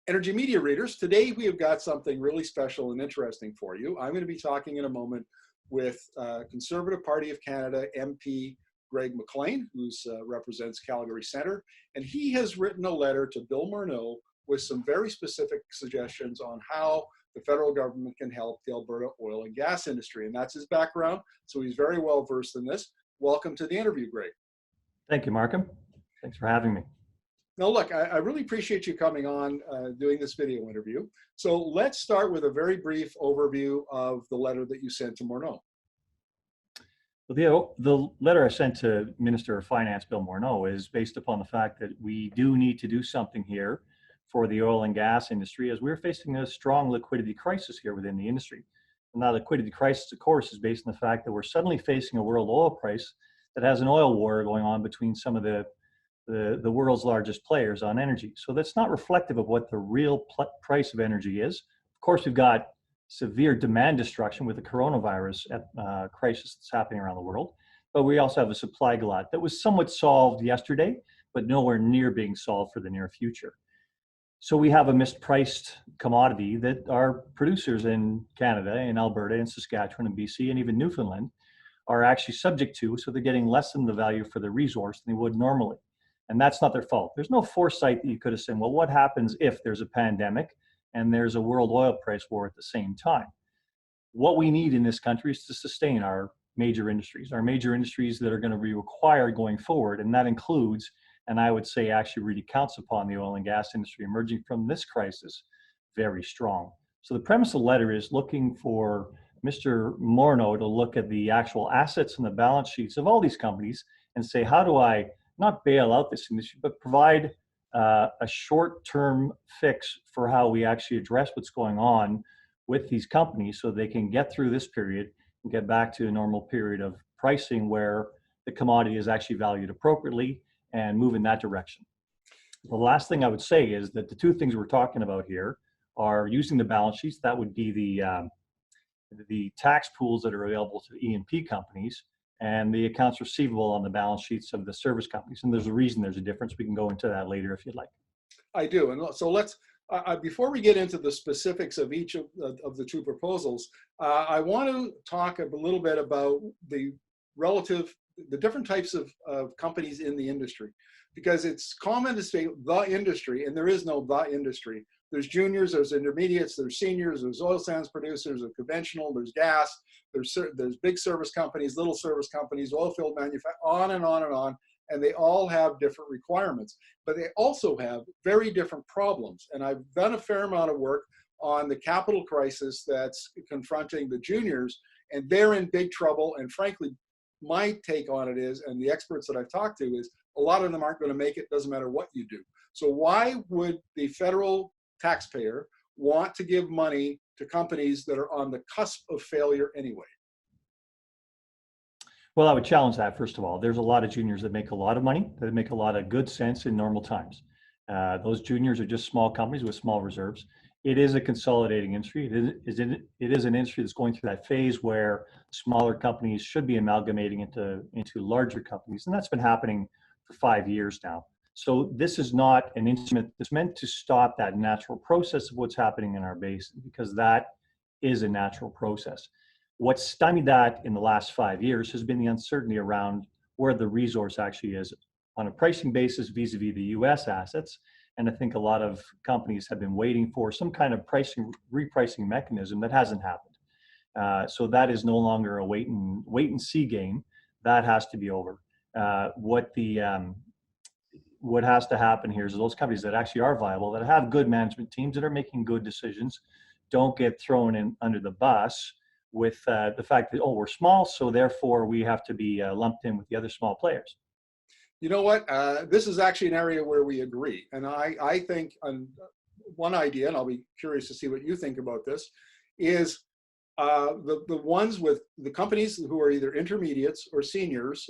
Energy Media readers, today we have got something really special and interesting for you. I'm going to be talking in a moment with Conservative Party of Canada MP Greg McLean, who represents Calgary Centre, and he has written a letter to Bill Morneau with some very specific suggestions on how the federal government can help the Alberta oil and gas industry, and that's his background, so he's very well versed in this. Welcome to the interview, Greg. Thank you, Markham. Thanks for having me. Now, look, I really appreciate you coming on doing this video interview. So let's start with a very brief overview of the letter that you sent to Morneau. Well, the letter I sent to Minister of Finance Bill Morneau is based upon the fact that we do need to do something here for the oil and gas industry, as we're facing a strong liquidity crisis here within the industry. And that liquidity crisis, of course, is based on the fact that we're suddenly facing a world oil price that has an oil war going on between some of the world's largest players on energy. So that's not reflective of what the real price of energy is. Of course, we've got severe demand destruction with the coronavirus crisis that's happening around the world, but we also have a supply glut that was somewhat solved yesterday, but nowhere near being solved for the near future. So we have a mispriced commodity that our producers in Canada, in Alberta, in Saskatchewan, and BC, and even Newfoundland are actually subject to, so they're getting less than the value for the resource than they would normally. And that's not their fault. There's no foresight that you could have said, well, what happens if there's a pandemic and there's a world oil price war at the same time? What we need in this country is to sustain our major industries that are going to be required going forward. And that includes, and I would say actually really counts upon, the oil and gas industry emerging from this crisis very strong. So the premise of the letter is looking for Mr. Morneau to look at the actual assets and the balance sheets of all these companies and say, how do I not bail out this industry, but provide a short-term fix for how we actually address what's going on with these companies so they can get through this period and get back to a normal period of pricing where the commodity is actually valued appropriately and move in that direction. The last thing I would say is that the two things we're talking about here are using the balance sheets. That would be the tax pools that are available to the E&P companies and the accounts receivable on the balance sheets of the service companies. And there's a reason there's a difference. We can go into that later if you'd like. I do. And so let's, before we get into the specifics of each of the two proposals, I want to talk a little bit about the different types of companies in the industry, because it's common to say the industry, and there is no the industry. There's juniors, there's intermediates, there's seniors, there's oil sands producers, there's conventional, there's gas, there's big service companies, little service companies, oil field manufacturers, on and on and on, and they all have different requirements, but they also have very different problems. And I've done a fair amount of work on the capital crisis that's confronting the juniors, and they're in big trouble. And frankly, my take on it is, and the experts that I've talked to, is a lot of them aren't going to make it, doesn't matter what you do. So why would the federal taxpayer want to give money to companies that are on the cusp of failure anyway? Well, I would challenge that. First of all, there's a lot of juniors that make a lot of money, that make a lot of good sense in normal times. Those juniors are just small companies with small reserves. It is a consolidating industry. It is an industry that's going through that phase where smaller companies should be amalgamating into larger companies, and that's been happening for 5 years now. So this is not an instrument that's meant to stop that natural process of what's happening in our basin, because that is a natural process. What stymied that in the last 5 years has been the uncertainty around where the resource actually is on a pricing basis vis-a-vis the US assets. And I think a lot of companies have been waiting for some kind of repricing mechanism that hasn't happened. So that is no longer a wait and see game. That has to be over. What has to happen here is those companies that actually are viable, that have good management teams, that are making good decisions, don't get thrown in under the bus with the fact that, oh, we're small, so therefore we have to be lumped in with the other small players. You know what? This is actually an area where we agree. And I think one idea, and I'll be curious to see what you think about this, is the ones with the companies who are either intermediates or seniors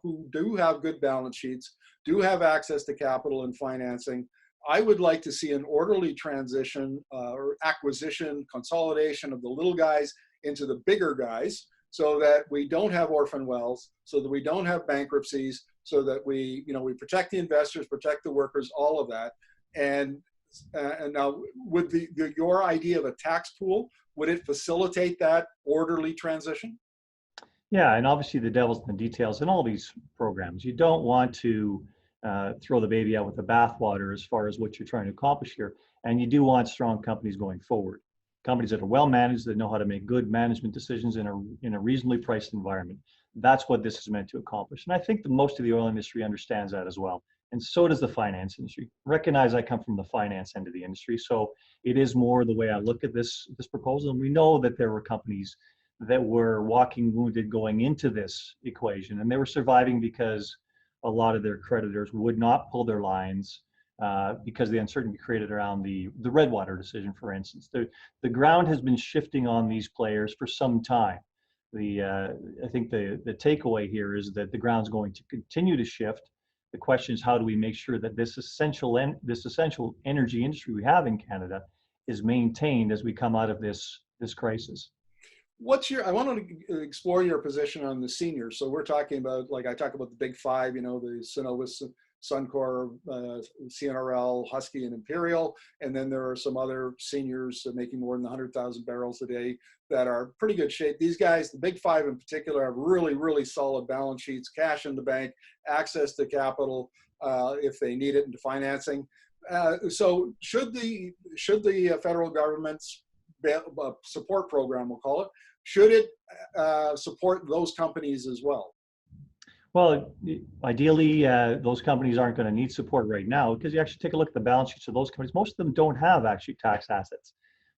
who do have good balance sheets, do have access to capital and financing. I would like to see an orderly transition or acquisition, consolidation of the little guys into the bigger guys, so that we don't have orphan wells, so that we don't have bankruptcies, so that we protect the investors, protect the workers, all of that. And and now would your idea of a tax pool, would it facilitate that orderly transition? Yeah, and obviously the devil's in the details in all these programs. You don't want to throw the baby out with the bathwater as far as what you're trying to accomplish here. And you do want strong companies going forward. Companies that are well managed, that know how to make good management decisions in a reasonably priced environment. That's what this is meant to accomplish. And I think that most of the oil industry understands that as well. And so does the finance industry. Recognize I come from the finance end of the industry. So it is more the way I look at this proposal. And we know that there were companies that were walking wounded going into this equation, and they were surviving because a lot of their creditors would not pull their lines because of the uncertainty created around the Redwater decision, for instance. The ground has been shifting on these players for some time. I think the takeaway here is that the ground's going to continue to shift. The question is, how do we make sure that this essential energy industry we have in Canada is maintained as we come out of this crisis? I want to explore your position on the seniors. So we're talking about, like I talk about the big five, the Cenovus, Suncor, CNRL, Husky, and Imperial. And then there are some other seniors making more than 100,000 barrels a day that are pretty good shape. These guys, the big five in particular, have really, really solid balance sheets, cash in the bank, access to capital if they need it into financing. So should the federal government's support program, we'll call it, should it support those companies as well? Well, ideally, those companies aren't going to need support right now, because you actually take a look at the balance sheets of those companies. Most of them don't have actually tax assets.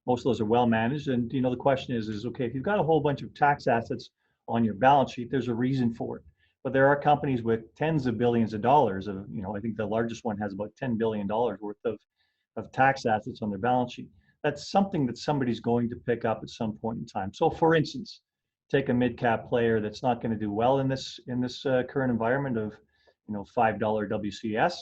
Most of those are well managed. And the question is okay, if you've got a whole bunch of tax assets on your balance sheet, there's a reason for it. But there are companies with tens of billions of dollars of, I think the largest one has about $10 billion worth of tax assets on their balance sheet. That's something that somebody's going to pick up at some point in time. So for instance, take a mid-cap player that's not going to do well in this current environment of $5 WCS.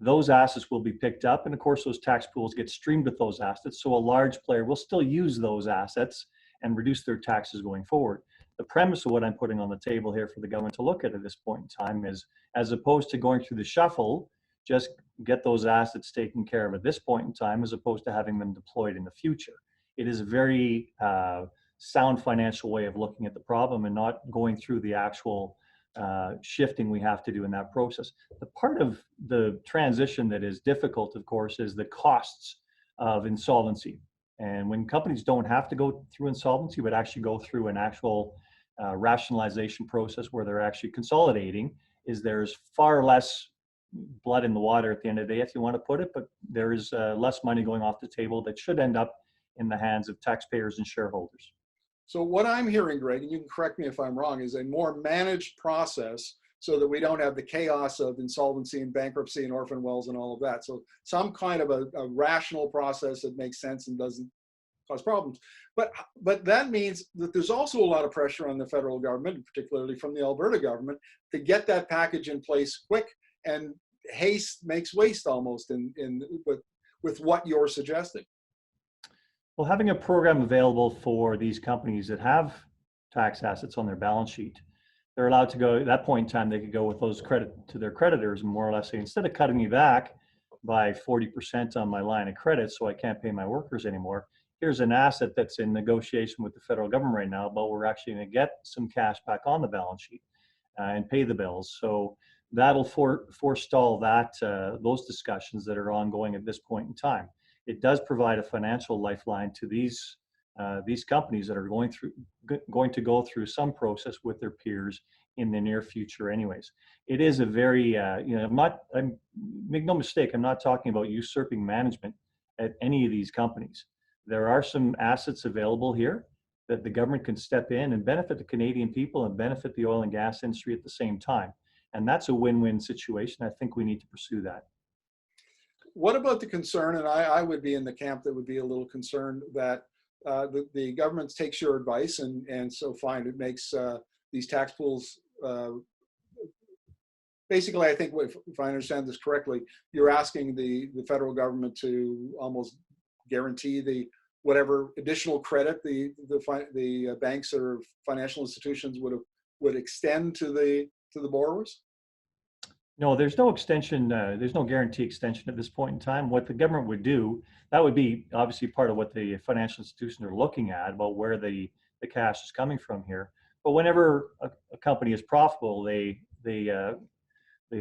Those assets will be picked up, and of course those tax pools get streamed with those assets, so a large player will still use those assets and reduce their taxes going forward. The premise of what I'm putting on the table here for the government to look at this point in time is, as opposed to going through the shuffle, just get those assets taken care of at this point in time, as opposed to having them deployed in the future. It is a very sound financial way of looking at the problem and not going through the actual shifting we have to do in that process. The part of the transition that is difficult, of course, is the costs of insolvency. And when companies don't have to go through insolvency, but actually go through an actual rationalization process where they're actually consolidating, there's far less blood in the water at the end of the day, if you want to put it, but there is less money going off the table that should end up in the hands of taxpayers and shareholders. So what I'm hearing, Greg, and you can correct me if I'm wrong, is a more managed process so that we don't have the chaos of insolvency and bankruptcy and orphan wells and all of that. So some kind of a rational process that makes sense and doesn't cause problems. But that means that there's also a lot of pressure on the federal government, particularly from the Alberta government, to get that package in place quick, and haste makes waste almost with what you're suggesting. Well, having a program available for these companies that have tax assets on their balance sheet, they're allowed to go, at that point in time, they could go with those credit to their creditors and more or less say, instead of cutting me back by 40% on my line of credit so I can't pay my workers anymore, here's an asset that's in negotiation with the federal government right now, but we're actually going to get some cash back on the balance sheet and pay the bills. So that'll forestall those discussions that are ongoing at this point in time. It does provide a financial lifeline to these companies that are going to go through some process with their peers in the near future anyways. It is a very, make no mistake, I'm not talking about usurping management at any of these companies. There are some assets available here that the government can step in and benefit the Canadian people and benefit the oil and gas industry at the same time. And that's a win-win situation. I think we need to pursue that. What about the concern, and I would be in the camp that would be a little concerned that the government takes your advice and so fine, it makes these tax pools, basically, I think if I understand this correctly, you're asking the federal government to almost guarantee whatever additional credit the banks or financial institutions would extend to the borrowers? No, there's no extension, there's no guarantee extension at this point in time. What the government would do, that would be obviously part of what the financial institutions are looking at about where the cash is coming from here. But whenever a company is profitable, they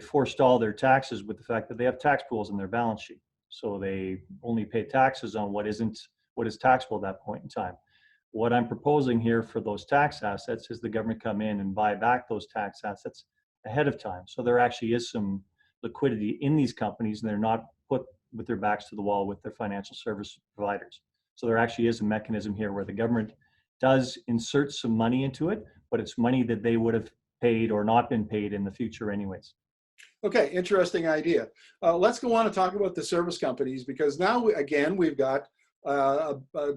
forestall their taxes with the fact that they have tax pools in their balance sheet. So they only pay taxes on what is taxable at that point in time. What I'm proposing here for those tax assets is the government come in and buy back those tax assets ahead of time. So there actually is some liquidity in these companies and they're not put with their backs to the wall with their financial service providers. So there actually is a mechanism here where the government does insert some money into it, but it's money that they would have paid or not been paid in the future anyways. Okay, interesting idea. Let's go on and talk about the service companies, because now, again, we've got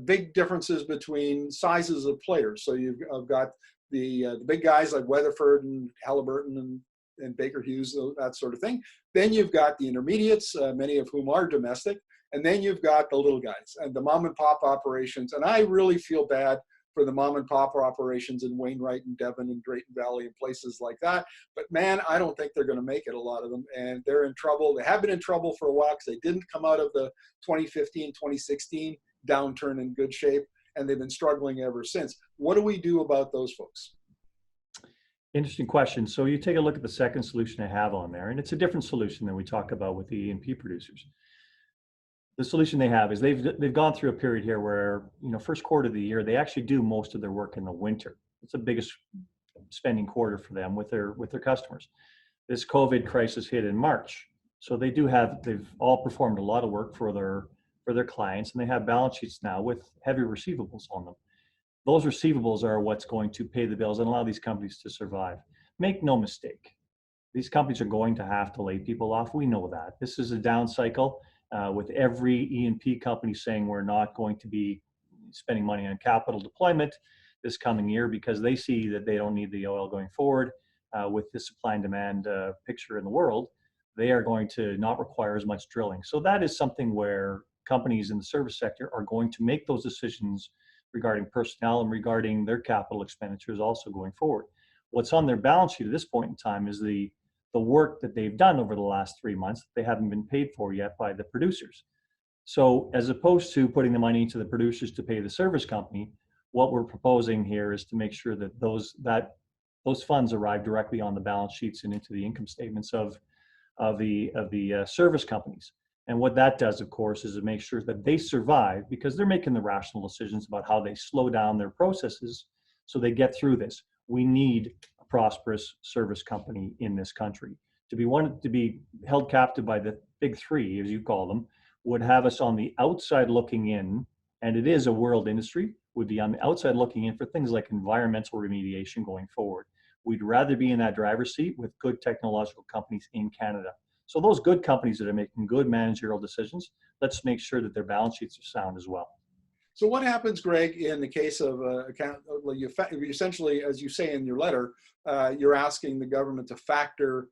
big differences between sizes of players. So you've got the big guys like Weatherford and Halliburton and Baker Hughes, that sort of thing. Then you've got the intermediates, many of whom are domestic. And then you've got the little guys and the mom and pop operations. And I really feel bad for the mom and pop operations in Wainwright and Devon and Drayton Valley and places like that. But man, I don't think they're going to make it, a lot of them. And they're in trouble. They have been in trouble for a while because they didn't come out of the 2015, 2016 downturn in good shape. And they've been struggling ever since. What do we do about those folks? Interesting question. So you take a look at the second solution I have on there, and it's a different solution than we talk about with the E&P producers. The solution they have is they've gone through a period here where, first quarter of the year, they actually do most of their work in the winter. It's the biggest spending quarter for them with their customers. This COVID crisis hit in March. So they've all performed a lot of work for their clients, and they have balance sheets now with heavy receivables on them. Those receivables are what's going to pay the bills and allow these companies to survive. Make no mistake, these companies are going to have to lay people off. We know that. This is a down cycle. With every E&P company saying we're not going to be spending money on capital deployment this coming year because they see that they don't need the oil going forward. With the supply and demand picture in the world, they are going to not require as much drilling. So that is something where companies in the service sector are going to make those decisions regarding personnel and regarding their capital expenditures also going forward. What's on their balance sheet at this point in time is the work that they've done over the last 3 months that they haven't been paid for yet by the producers. So as opposed to putting the money into the producers to pay the service company, what we're proposing here is to make sure that those funds arrive directly on the balance sheets and into the income statements of the service companies. And what that does, of course, is to make sure that they survive because they're making the rational decisions about how they slow down their processes so they get through this. We need prosperous service company in this country. To be held captive by the big three, as you call them, would have us on the outside looking in, and it is a world industry, would be on the outside looking in for things like environmental remediation going forward. We'd rather be in that driver's seat with good technological companies in Canada. So those good companies that are making good managerial decisions, let's make sure that their balance sheets are sound as well. So what happens, Greg, in the case of account? You essentially, as you say in your letter, you're asking the government to factor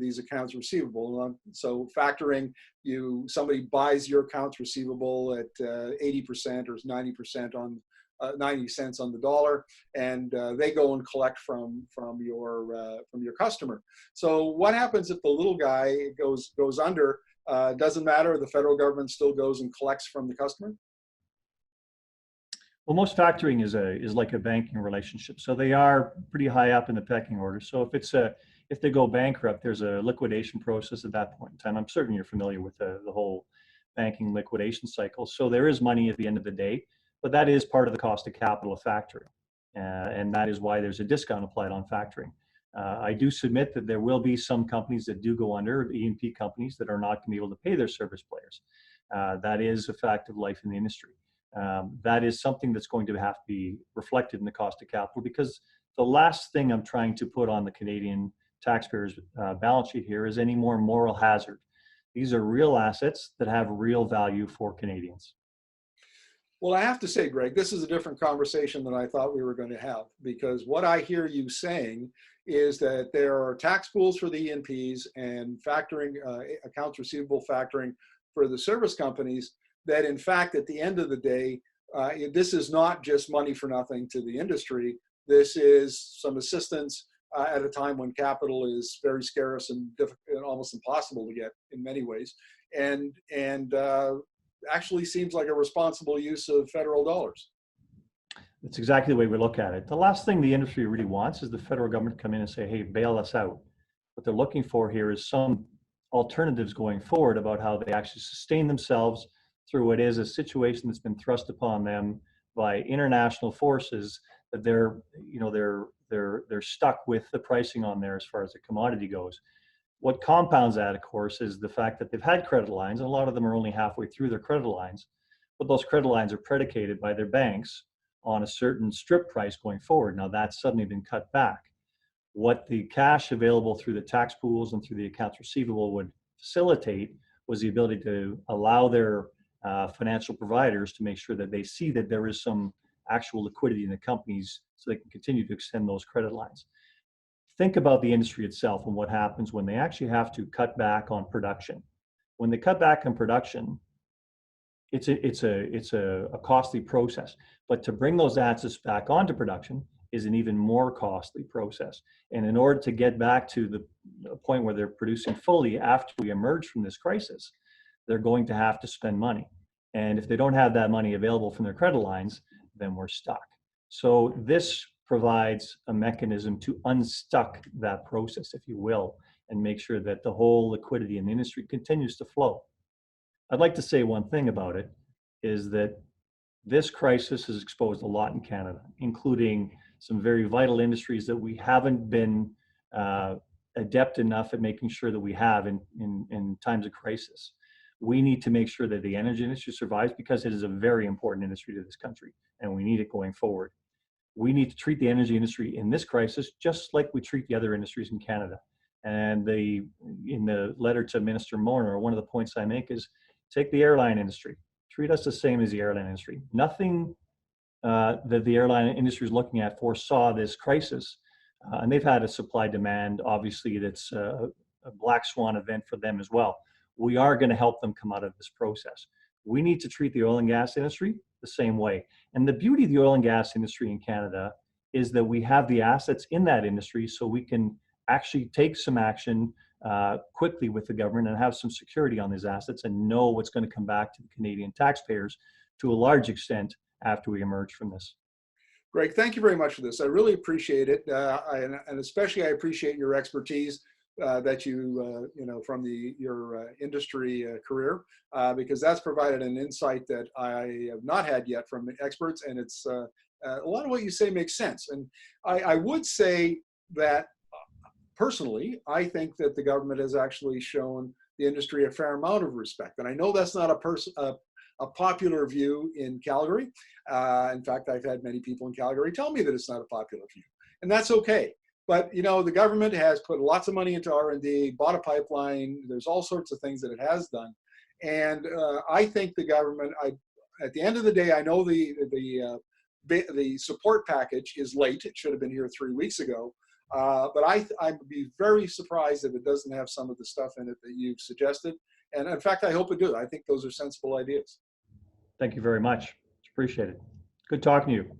these accounts receivable. So factoring, somebody buys your accounts receivable at 80% or 90% on 90 cents on the dollar, and they go and collect from your customer. So what happens if the little guy goes under? Doesn't matter. The federal government still goes and collects from the customer. Well, most factoring is like a banking relationship, so they are pretty high up in the pecking order. So if they go bankrupt, there's a liquidation process at that point in time. I'm certain you're familiar with the whole banking liquidation cycle. So there is money at the end of the day, but that is part of the cost of capital of factoring, and that is why there's a discount applied on factoring. I do submit that there will be some companies that do go under, E&P companies that are not going to be able to pay their service players. That is a fact of life in the industry. That is something that's going to have to be reflected in the cost of capital, because the last thing I'm trying to put on the Canadian taxpayers' balance sheet here is any more moral hazard. These are real assets that have real value for Canadians. Well, I have to say, Greg, this is a different conversation than I thought we were going to have, because what I hear you saying is that there are tax pools for the E&Ps and factoring, accounts receivable factoring for the service companies, that in fact, at the end of the day, this is not just money for nothing to the industry. This is some assistance at a time when capital is very scarce and almost impossible to get in many ways, and actually seems like a responsible use of federal dollars. That's exactly the way we look at it. The last thing the industry really wants is the federal government to come in and say, hey, bail us out. What they're looking for here is some alternatives going forward about how they actually sustain themselves through what is a situation that's been thrust upon them by international forces, that they're stuck with the pricing on there as far as the commodity goes. What compounds that, of course, is the fact that they've had credit lines, and a lot of them are only halfway through their credit lines, but those credit lines are predicated by their banks on a certain strip price going forward. Now that's suddenly been cut back. What the cash available through the tax pools and through the accounts receivable would facilitate was the ability to allow their financial providers to make sure that they see that there is some actual liquidity in the companies so they can continue to extend those credit lines. Think about the industry itself and what happens when they actually have to cut back on production. When they cut back on production, it's a costly process, but to bring those assets back onto production is an even more costly process. And in order to get back to the point where they're producing fully after we emerge from this crisis, they're going to have to spend money. And if they don't have that money available from their credit lines, then we're stuck. So this provides a mechanism to unstuck that process, if you will, and make sure that the whole liquidity in the industry continues to flow. I'd like to say one thing about it is that this crisis has exposed a lot in Canada, including some very vital industries that we haven't been adept enough at making sure that we have in times of crisis. We need to make sure that the energy industry survives because it is a very important industry to this country, and we need it going forward. We need to treat the energy industry in this crisis just like we treat the other industries in Canada. And in the letter to Minister Morneau, one of the points I make is take the airline industry. Treat us the same as the airline industry. Nothing that the airline industry is looking at foresaw this crisis. And they've had a supply demand, obviously, that's a black swan event for them as well. We are going to help them come out of this process. We need to treat the oil and gas industry the same way. And the beauty of the oil and gas industry in Canada is that we have the assets in that industry so we can actually take some action quickly with the government and have some security on these assets and know what's going to come back to the Canadian taxpayers to a large extent after we emerge from this. Greg, thank you very much for this. I really appreciate it. And especially I appreciate your expertise that you know, from your industry career, because that's provided an insight that I have not had yet from experts. And it's a lot of what you say makes sense. And I would say that personally, I think that the government has actually shown the industry a fair amount of respect. And I know that's not a popular view in Calgary. In fact, I've had many people in Calgary tell me that it's not a popular view, and that's okay. But you know, the government has put lots of money into R&D, bought a pipeline. There's all sorts of things that it has done, and I think the government. At the end of the day, I know the support package is late. It should have been here 3 weeks ago. But I'd be very surprised if it doesn't have some of the stuff in it that you've suggested. And in fact, I hope it does. I think those are sensible ideas. Thank you very much. Appreciate it. Good talking to you.